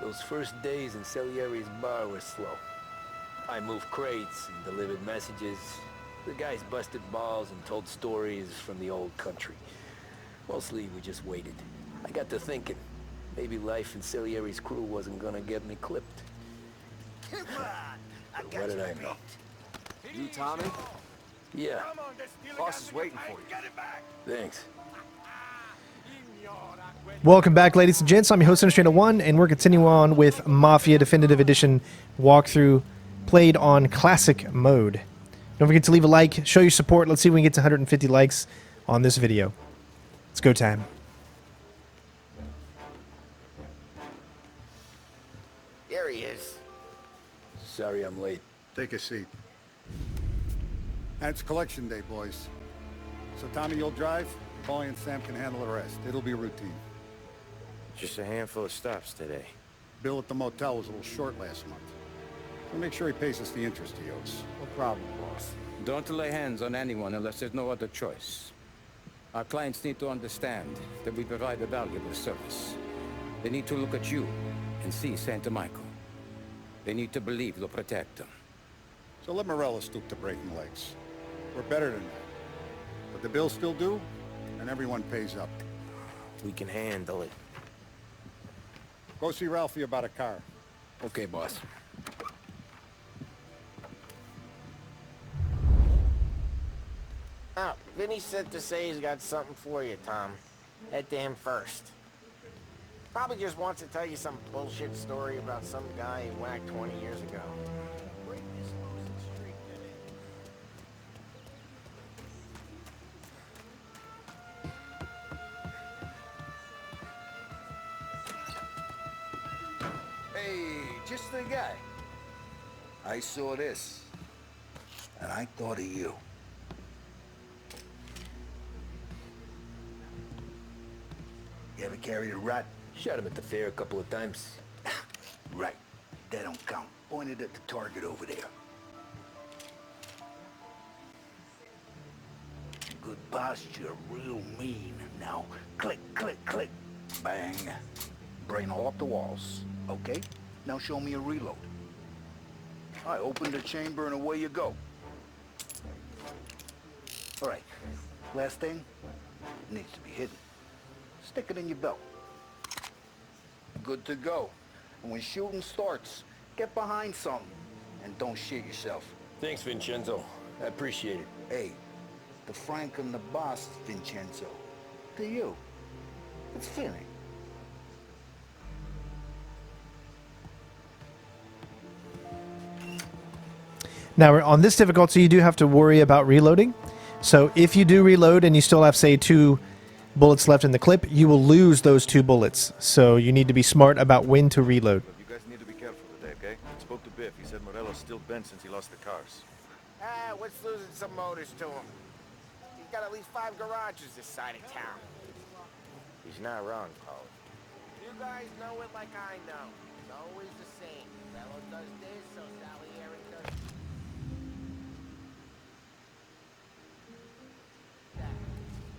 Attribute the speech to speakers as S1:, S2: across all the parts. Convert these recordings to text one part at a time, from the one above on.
S1: Those first days in Salieri's bar were slow. I moved crates and delivered messages. The guys busted balls and told stories from the old country. Mostly, we just waited. I got to thinking, maybe life in Salieri's crew wasn't gonna get me clipped.
S2: Come on!
S1: What did I know?
S3: You, Tommy?
S1: Yeah.
S3: Boss is waiting for you.
S1: Thanks.
S4: Welcome back, ladies and gents. I'm your host, Understrainer 1, and we're continuing on with Mafia Definitive Edition walkthrough, played on Classic Mode. Don't forget to leave a like, show your support. Let's see if we can get to 150 likes on this video. It's go time.
S2: There he is.
S1: Sorry I'm late.
S5: Take a seat. And it's collection day, boys. So Tommy, you'll drive. Paulie and Sam can handle the rest. It'll be routine.
S6: Just a handful of stops today.
S5: Bill at the motel was a little short last month. So make sure he pays us the interest he owes.
S2: No problem, boss.
S7: Don't lay hands on anyone unless there's no other choice. Our clients need to understand that we provide a valuable service. They need to look at you and see Santa Michael. They need to believe you'll protect them.
S5: So let Morella stoop to breaking legs. We're better than that. But the bill's still due, and everyone pays up.
S6: We can handle it.
S5: Go see Ralphie about a car.
S1: Okay, boss.
S2: Oh, Vinny said to say he's got something for you, Tom. Head to him first. Probably just wants to tell you some bullshit story about some guy he whacked 20 years ago.
S8: Hey, just the guy. I saw this, and I thought of you. You ever carried a rat?
S1: Shot him at the fair a couple of times.
S8: Right. That don't count. Pointed at the target over there. Good posture, real mean. Now, click, click, click. Bang. Brain all up the walls. Okay? Now show me a reload. I open the chamber and away you go. All right. Last thing. Needs to be hidden. Stick it in your belt. Good to go. And when shooting starts, get behind something. And don't shit yourself.
S1: Thanks, Vincenzo. I appreciate it.
S8: Hey, the Frank and the boss, Vincenzo. To you. It's Finny.
S4: Now, on this difficulty, you do have to worry about reloading. So if you do reload and you still have, say, 2 bullets left in the clip, you will lose those 2 bullets. So you need to be smart about when to reload.
S3: You guys need to be careful today, okay? I spoke to Biff. He said Morella's still bent since he lost the cars.
S2: What's losing some motors to him? He's got at least 5 garages this side of town.
S6: He's not wrong, Paul.
S2: You guys know it like I know. It's always the same. Fellow does this, so Salieri does that.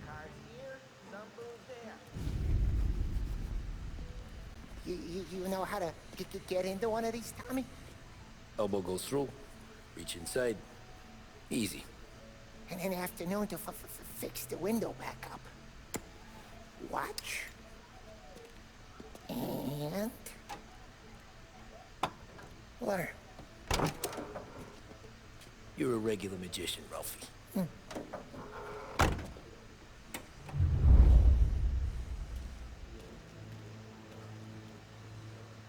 S2: Cars here, some booze there.
S9: You know how to get into one of these, Tommy?
S1: Elbow goes through. Reach inside. Easy.
S9: And in the afternoon to fix the window back up. Watch. And... learn.
S1: You're a regular magician, Ralphie.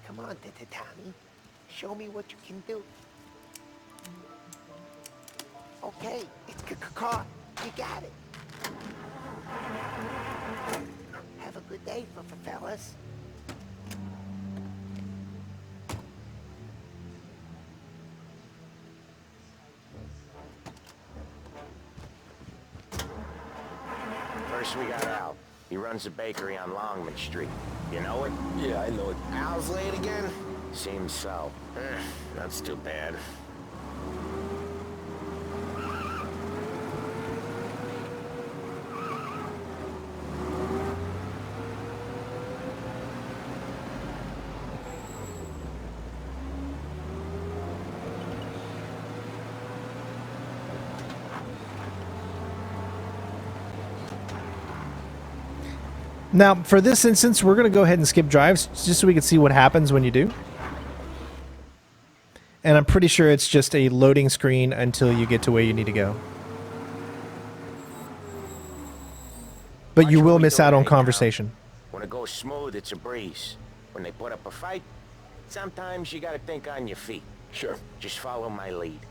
S9: Come on, Tommy. Show me what you can do. Okay, it's caught. You got it. Have a good day, fellas.
S6: First we got Al. He runs a bakery on Longman Street. You know it?
S1: Yeah, I know it.
S2: Al's late again?
S6: Seems so. That's too bad.
S4: Now, for this instance, we're going to go ahead and skip drives just so we can see what happens when you do. And I'm pretty sure it's just a loading screen until you get to where you need to go. But you will miss out on conversation.
S6: When it goes smooth, it's a breeze. When they put up a fight, sometimes you gotta think on your feet.
S1: Sure.
S6: Just follow my lead.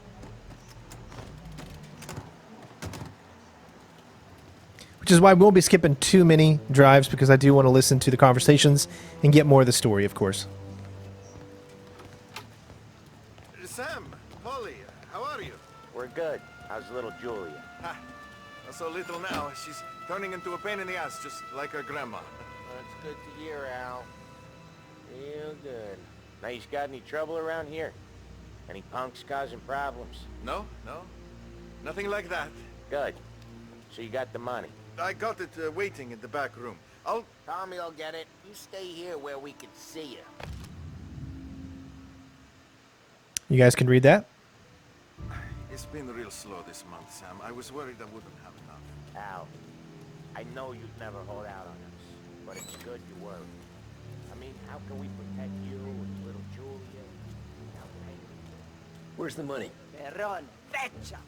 S4: Which is why we won't be skipping too many drives, because I do want to listen to the conversations and get more of the story, of course.
S3: Sam, Polly, how are you?
S6: We're good. How's little Julia?
S3: Ha, not so little now. She's turning into a pain in the ass, just like her grandma.
S2: That's good to hear, Al. Real good.
S6: Now, you got any trouble around here? Any punks causing problems?
S3: No, no. Nothing like that.
S6: Good. So you got the money.
S3: I got it waiting in the back room. I'll...
S2: Tommy will get it. You stay here where we can see you.
S4: You guys can read that?
S3: It's been real slow this month, Sam. I was worried I wouldn't have enough.
S6: Al, I know you'd never hold out on us, but it's good you worry. I mean, how can we protect you and little Julia? How can I...
S1: Where's the money?
S10: Peron, feccia!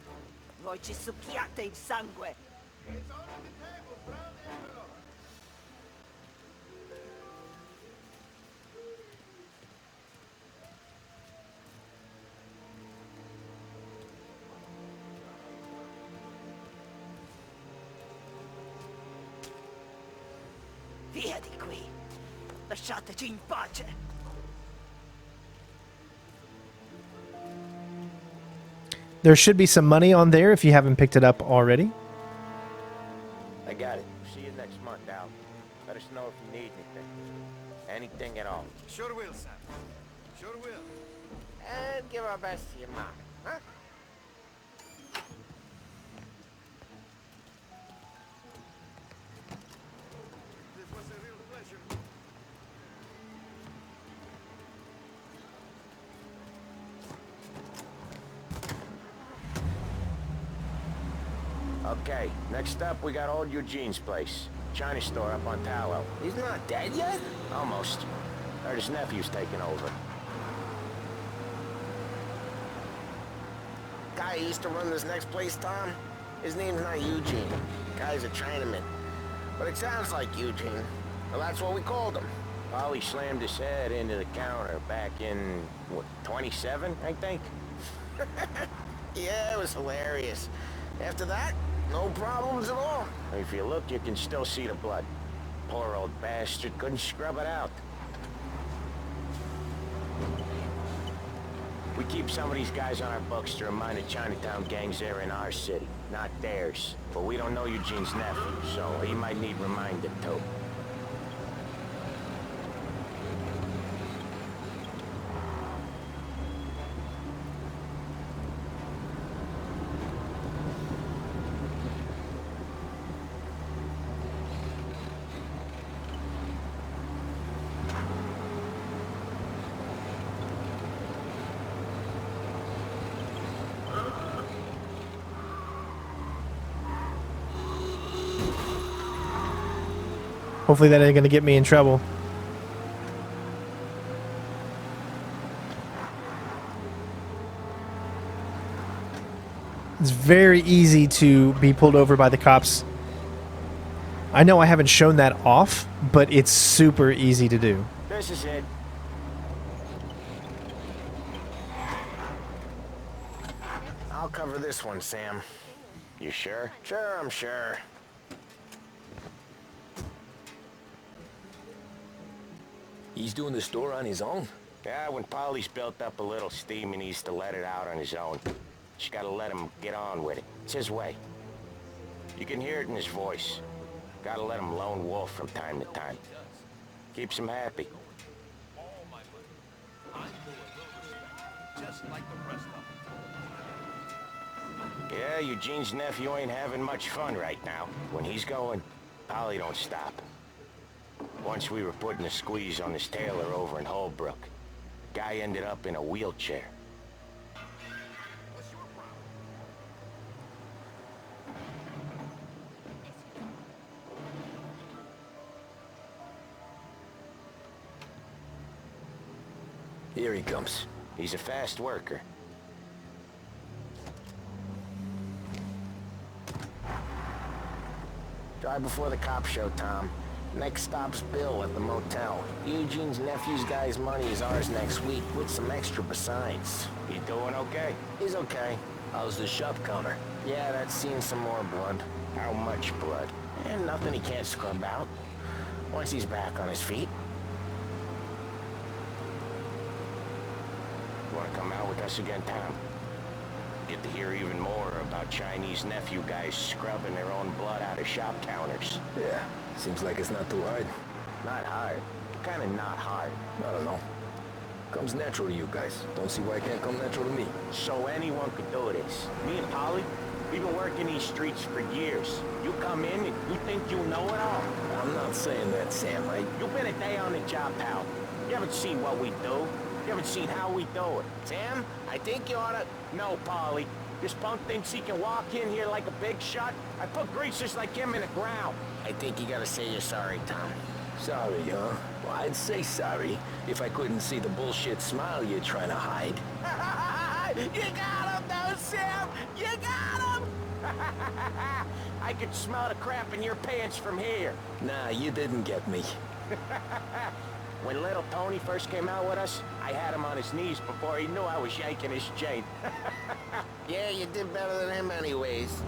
S10: Voi ci succhiate il sangue!
S3: It's on the table, Tommy Angelo.
S10: Via di qui! Lasciateci in pace!
S4: There should be some money on there if you haven't picked it up already.
S6: I got it. See you next month, Al. Let us know if you need anything. Anything at all.
S3: Sure will, Sam. Sure will.
S2: And give our best to your mom, huh?
S3: This was a real pleasure.
S6: Okay, next up, we got old Eugene's place. China store up on Tallow.
S2: He's not dead yet?
S6: Almost. Heard his nephew's taking over.
S2: Guy who used to run this next place, Tom? His name's not Eugene. Guy's a Chinaman. But it sounds like Eugene. Well, that's what we called him.
S6: Polly slammed his head into the counter back in, what, 27, I think?
S2: Yeah, it was hilarious. After that, no problems at all.
S6: If you look, you can still see the blood. Poor old bastard couldn't scrub it out. We keep some of these guys on our books to remind the Chinatown gangs they're in our city, not theirs. But we don't know Eugene's nephew, so he might need reminded too.
S4: Hopefully that ain't going to get me in trouble. It's very easy to be pulled over by the cops. I know I haven't shown that off, but it's super easy to do.
S6: This is it.
S2: I'll cover this one, Sam.
S6: You sure?
S2: Sure, I'm sure.
S1: He's doing the store on his own?
S6: Yeah, when Polly's built up a little steam, he needs to let it out on his own. Just gotta let him get on with it. It's his way. You can hear it in his voice. Gotta let him lone wolf from time to time. Keeps him happy. Yeah, Eugene's nephew ain't having much fun right now. When he's going, Polly don't stop. Once we were putting a squeeze on this tailor over in Holbrook. Guy ended up in a wheelchair.
S1: Here he comes.
S6: He's a fast worker.
S2: Drive before the cops show, Tom. Next stop's Bill at the motel. Eugene's nephew's guy's money is ours next week, with some extra besides.
S6: He doing okay?
S2: He's okay.
S1: How's the shop counter?
S2: Yeah, that's seen some more blood.
S6: How much blood?
S2: And nothing he can't scrub out. Once he's back on his feet.
S6: You wanna come out with us again, Tom? Get to hear even more about Chinese nephew guys scrubbing their own blood out of shop counters.
S1: Yeah, seems like it's not too hard.
S2: Not hard. Kinda not hard.
S1: I don't know. Comes natural to you guys. Don't see why it can't come natural to me.
S6: So anyone could do this. Me and Polly, we've been working these streets for years. You come in and you think you know it all.
S1: I'm not saying that, Sam.
S6: You've been a day on the job, pal. You haven't seen what we do. You haven't seen how we do it.
S2: Sam, I think you oughta...
S6: No, Polly. This punk thinks he can walk in here like a big shot. I put greasers like him in the ground.
S2: I think you gotta say you're sorry, Tom.
S1: Sorry, huh? Well, I'd say sorry if I couldn't see the bullshit smile you're trying to hide.
S6: You got him, though, Sam! You got him! I could smell the crap in your pants from here.
S1: Nah, you didn't get me.
S6: When little Tony first came out with us, I had him on his knees before he knew I was yanking his chain.
S2: Yeah, you did better than him anyways.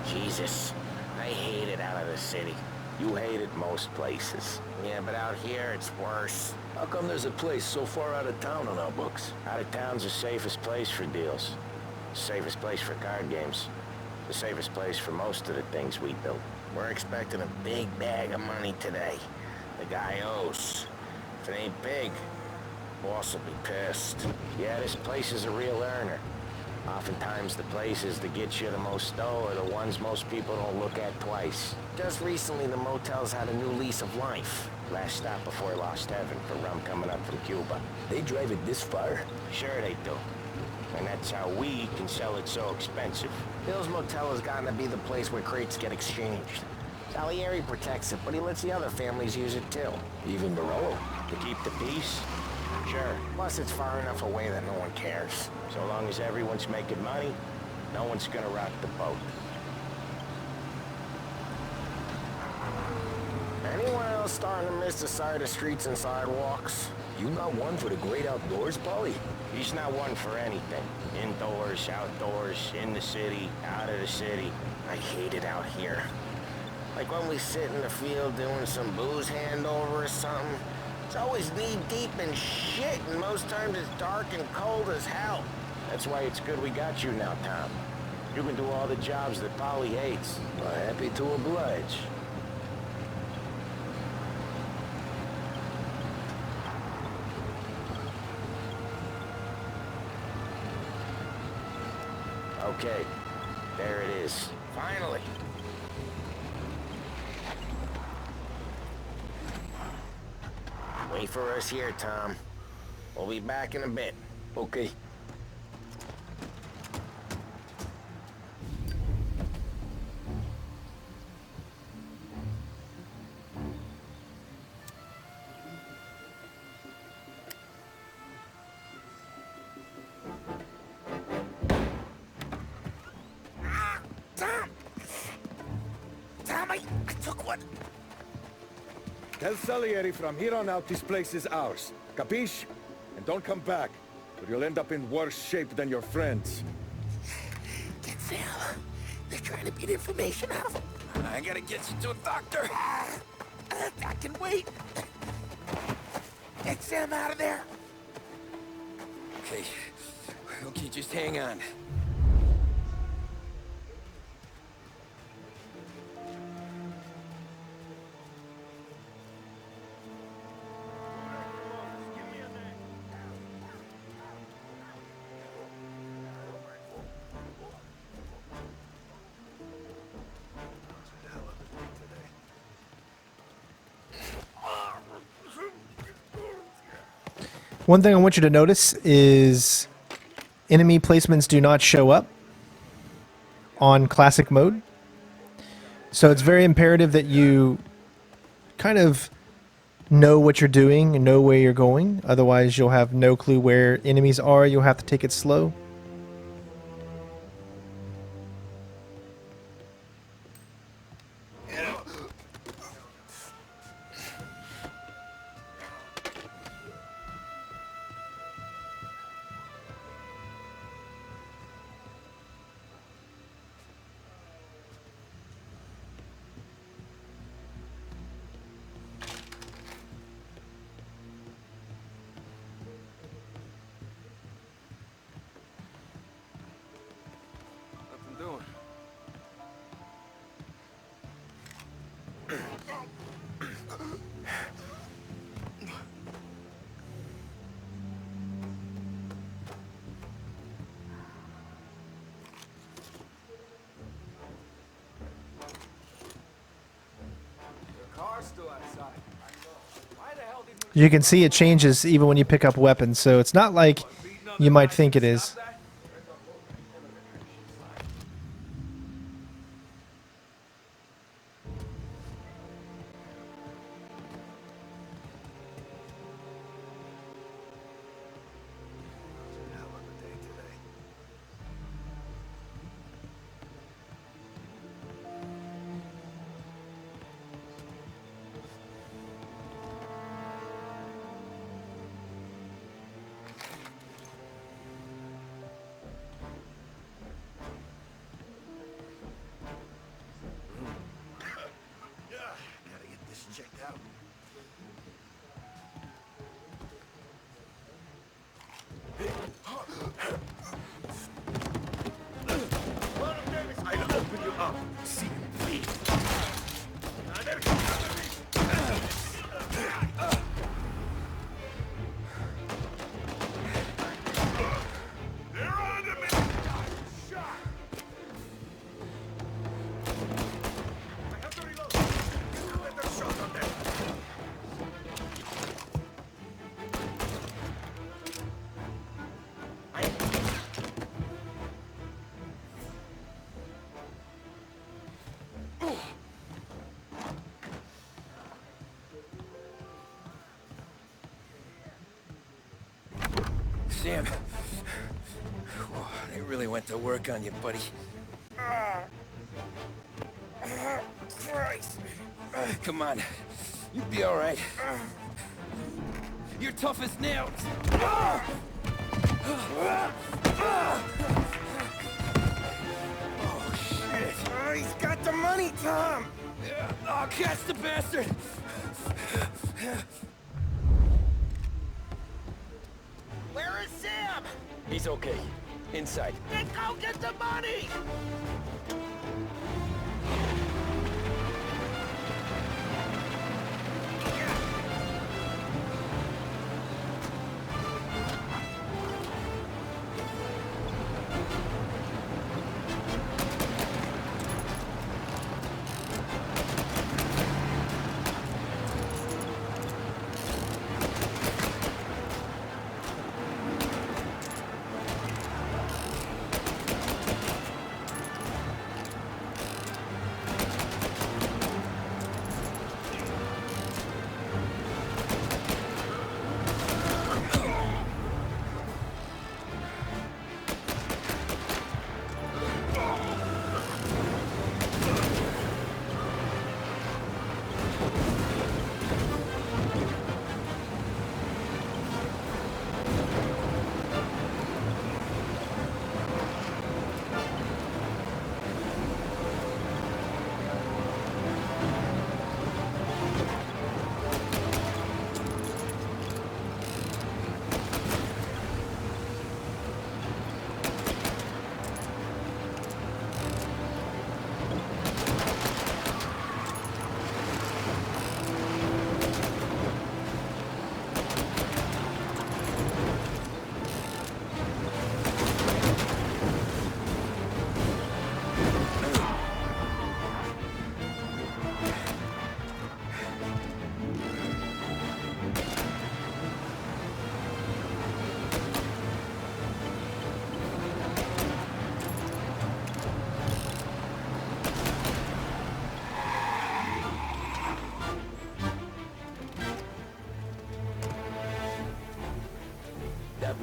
S6: Jesus, I hate it out of the city. You hate it most places.
S2: Yeah, but out here, it's worse.
S1: How come there's a place so far out of town on our books?
S6: Out of town's the safest place for deals. Safest place for card games. The safest place for most of the things we do.
S2: We're expecting a big bag of money today. The guy owes. If it ain't big, boss will be pissed.
S6: Yeah, this place is a real earner. Oftentimes the places that get you the most dough are the ones most people don't look at twice.
S2: Just recently, the motel's had a new lease of life.
S6: Last stop before Lost Heaven for rum coming up from Cuba.
S1: They drive it this far?
S6: Sure they do. And that's how we can sell it so expensive.
S2: Bill's Motel has gotten to be the place where crates get exchanged. Salieri protects it, but he lets the other families use it too.
S1: Even Barolo?
S6: To keep the peace? Sure.
S2: Plus, it's far enough away that no one cares.
S6: So long as everyone's making money, no one's gonna rock the boat.
S2: Anyone else starting to miss the side of streets and sidewalks?
S1: You not one for the great outdoors, Polly?
S6: He's not one for anything. Indoors, outdoors, in the city, out of the city.
S2: I hate it out here. Like when we sit in the field doing some booze handover or something. It's always knee-deep in shit, and most times it's dark and cold as hell.
S6: That's why it's good we got you now, Tom. You can do all the jobs that Polly hates.
S1: Well, happy to oblige.
S6: Okay, there it is.
S2: Finally. Wait for us here, Tom. We'll be back in a bit.
S1: Okay.
S8: I took one.
S3: Tell Salieri from here on out this place is ours. Capiche? And don't come back, or you'll end up in worse shape than your friends.
S9: Get Sal. They're trying to beat information out of him.
S8: I gotta get you to a doctor.
S9: I can wait. Get Sam out of there.
S8: Okay. Okay, just hang on.
S4: One thing I want you to notice is enemy placements do not show up on classic mode. So it's very imperative that you kind of know what you're doing and know where you're going. Otherwise, you'll have no clue where enemies are. You'll have to take it slow.
S3: Nothing doing.
S4: You can see it changes even when you pick up weapons, so it's not like you might think it is.
S8: Gotta get this checked out. I'll open you up. See you bleed.
S1: Sam. Whoa, they really went to work on you, buddy.
S8: Christ.
S1: Come on. You'll be all right. You're tough as nails.
S8: Oh, shit. Oh, he's got the money, Tom.
S1: Oh, catch the bastard.
S2: Where is Sam?
S1: He's okay. Inside.
S2: Then go get the money!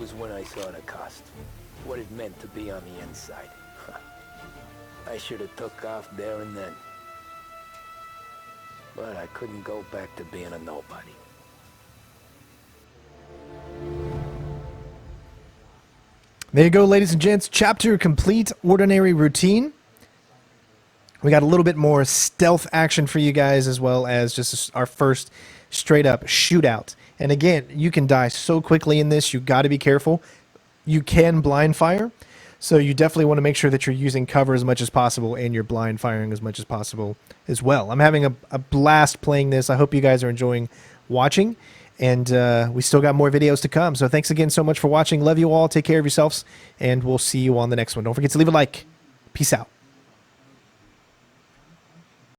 S1: was when I saw the cost. What it meant to be on the inside. I should have took off there and then. But I couldn't go back to being a nobody.
S4: There you go, ladies and gents. Chapter complete, Ordinary Routine. We got a little bit more stealth action for you guys, as well as just our first straight up shootout. And again, you can die so quickly in this. You got to be careful. You can blind fire, so you definitely want to make sure that you're using cover as much as possible and you're blind firing as much as possible as well. I'm having a blast playing this. I hope you guys are enjoying watching, and we still got more videos to come. So thanks again so much for watching. Love you all. Take care of yourselves, and we'll see you on the next one. Don't forget to leave a like. Peace out.